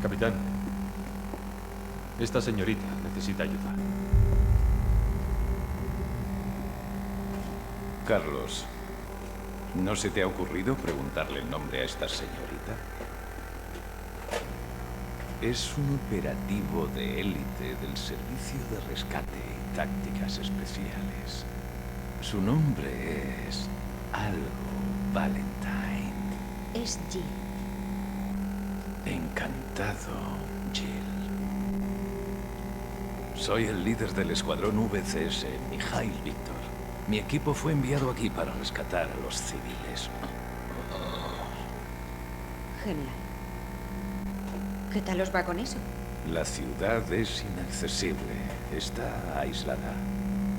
Capitán, esta señorita necesita ayuda. Carlos, ¿no se te ha ocurrido preguntarle el nombre a esta señorita? Es un operativo de élite del Servicio de Rescate y Tácticas Especiales. Su nombre es algo Valentine. Es Jill. Encantado, Jill. Soy el líder del escuadrón VCS, Mikhail Víctor. Mi equipo fue enviado aquí para rescatar a los civiles. Genial. ¿Qué tal os va con eso? La ciudad es inaccesible. Está aislada.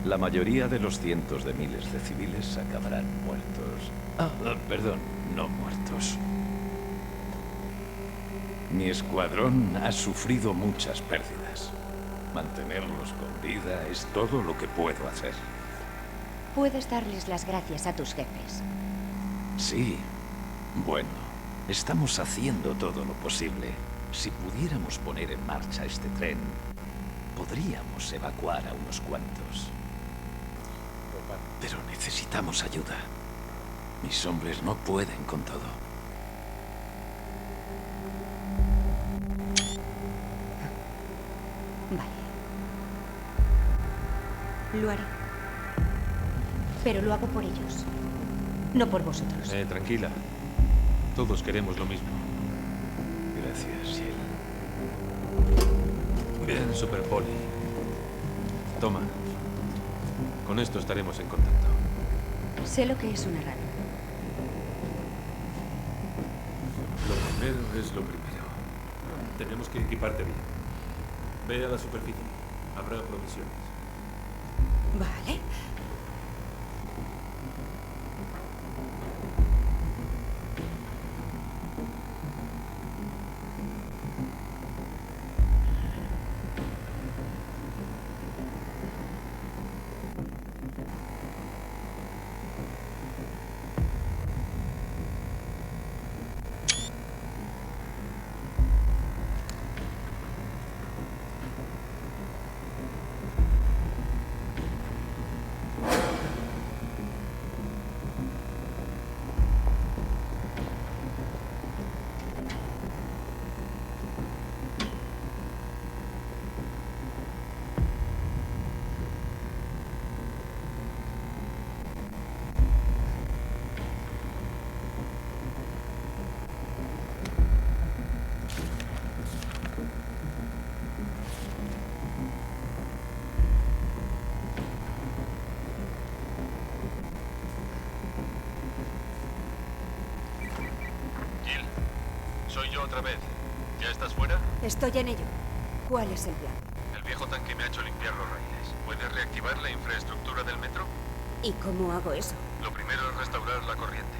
La mayoría de los cientos de miles de civiles acabarán muertos. Perdón, no muertos. Mi escuadrón ha sufrido muchas pérdidas. Mantenerlos con vida es todo lo que puedo hacer. Puedes darles las gracias a tus jefes. Sí. Bueno, estamos haciendo todo lo posible. Si pudiéramos poner en marcha este tren, podríamos evacuar a unos cuantos. Pero necesitamos ayuda. Mis hombres no pueden con todo. Vale. Lo haré. Pero lo hago por ellos. No por vosotros. Tranquila. Todos queremos lo mismo. Gracias, Jill. Bien, Super Poli. Toma. Con esto estaremos en contacto. Sé lo que es una radio. Lo primero es lo primero. Tenemos que equiparte bien. Ve a la superficie. Habrá provisiones. Vale. Soy yo otra vez. ¿Ya estás fuera? Estoy en ello. ¿Cuál es el plan? El viejo tanque me ha hecho limpiar los raíles. ¿Puedes reactivar la infraestructura del metro? ¿Y cómo hago eso? Lo primero es restaurar la corriente.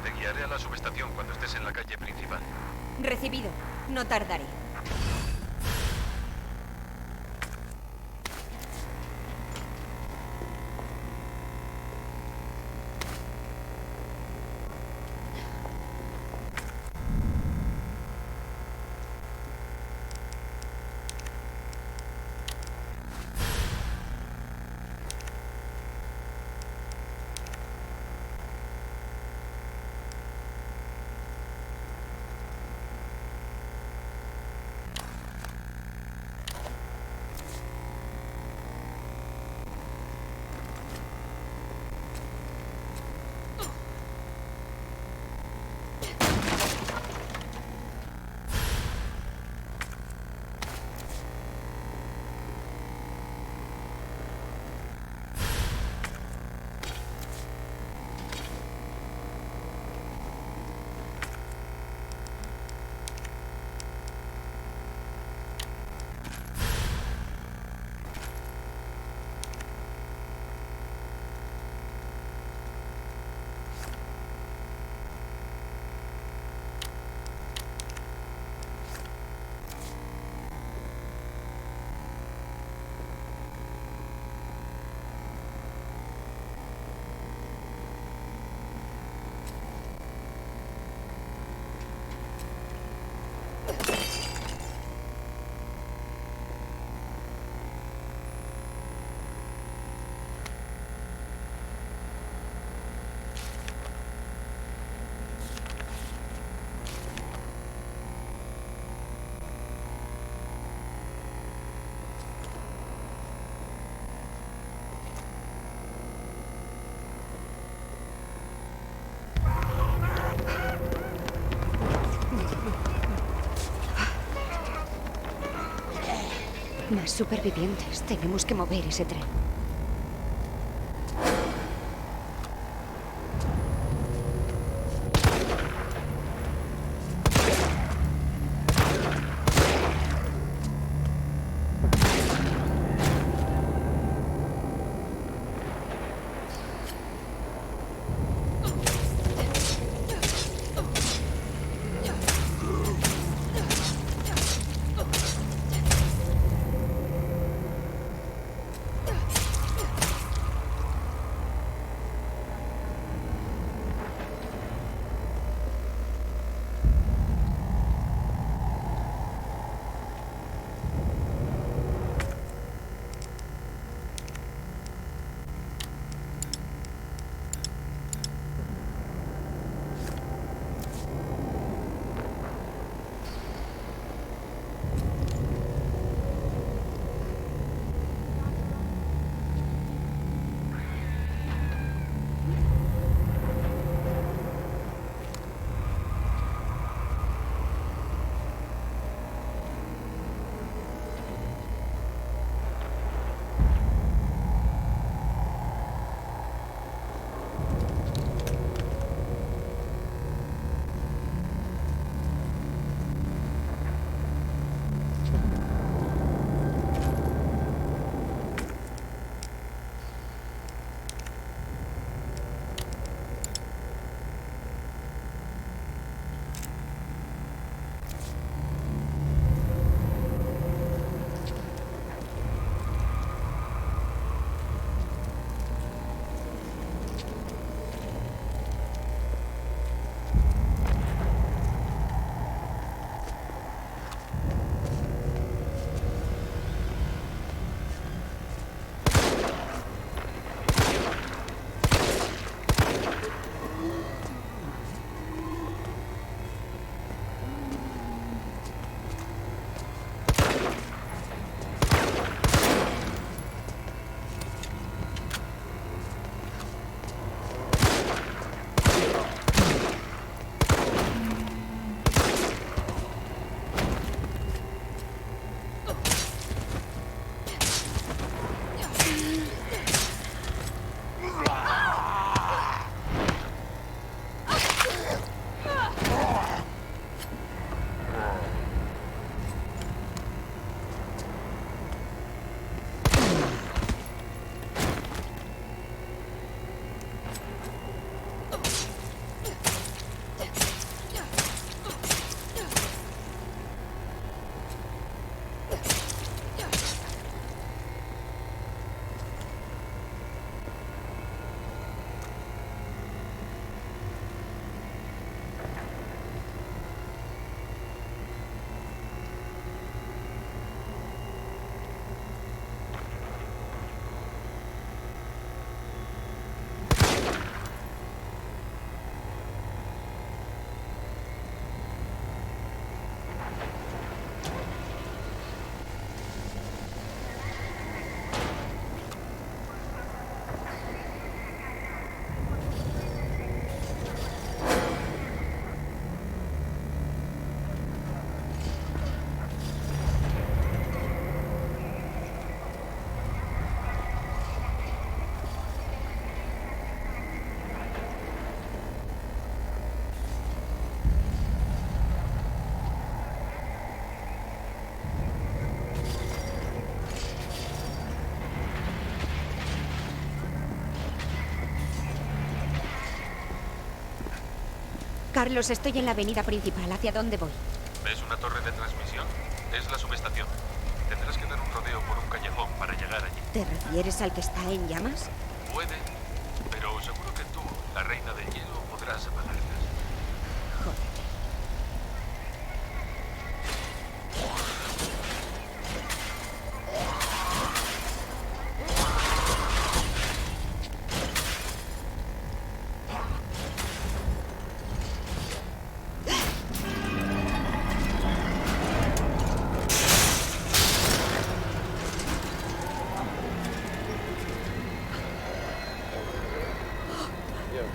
Te guiaré a la subestación cuando estés en la calle principal. Recibido. No tardaré. Más supervivientes. Tenemos que mover ese tren. Carlos, estoy en la avenida principal. ¿Hacia dónde voy? ¿Ves una torre de transmisión? Es la subestación. Tendrás que dar un rodeo por un callejón para llegar allí. ¿Te refieres al que está en llamas? Puede, pero seguro que tú, la reina del hielo, podrás apagarlas. Joder. Dios.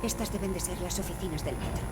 Estas deben de ser las oficinas del metro.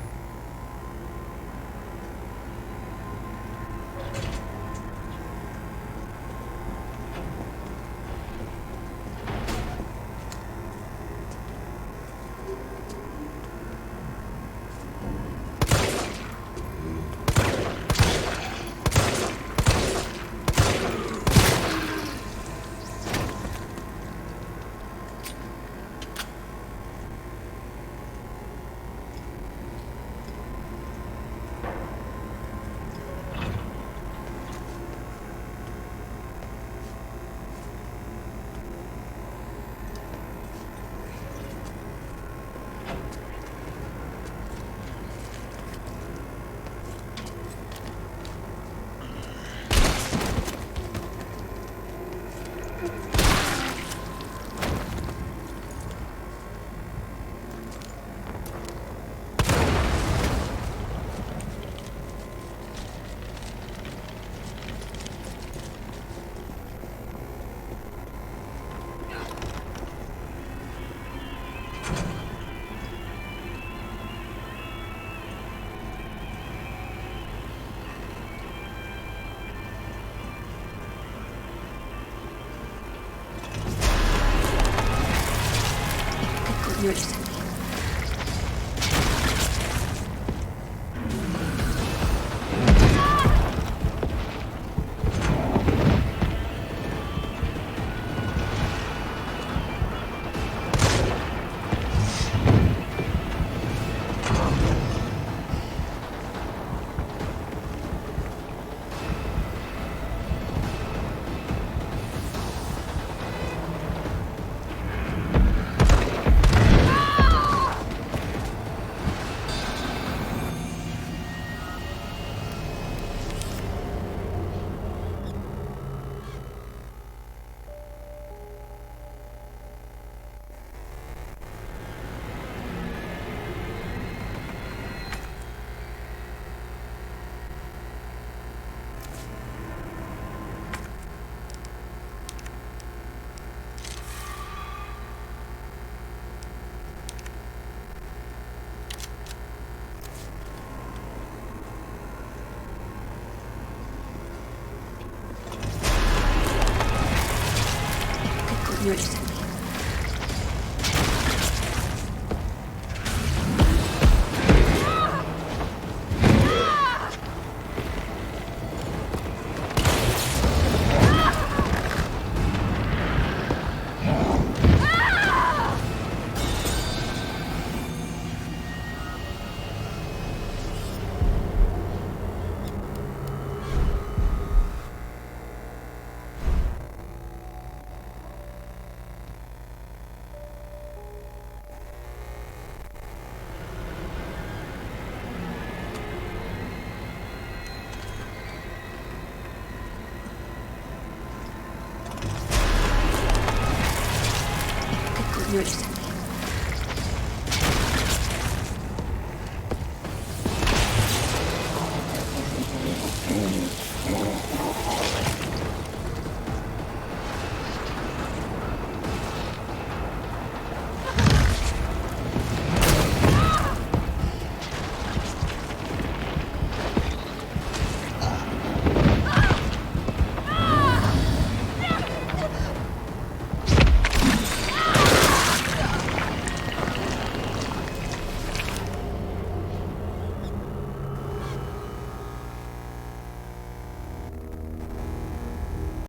No les sale. coño eres aquí? ¿Qué coño eres aquí?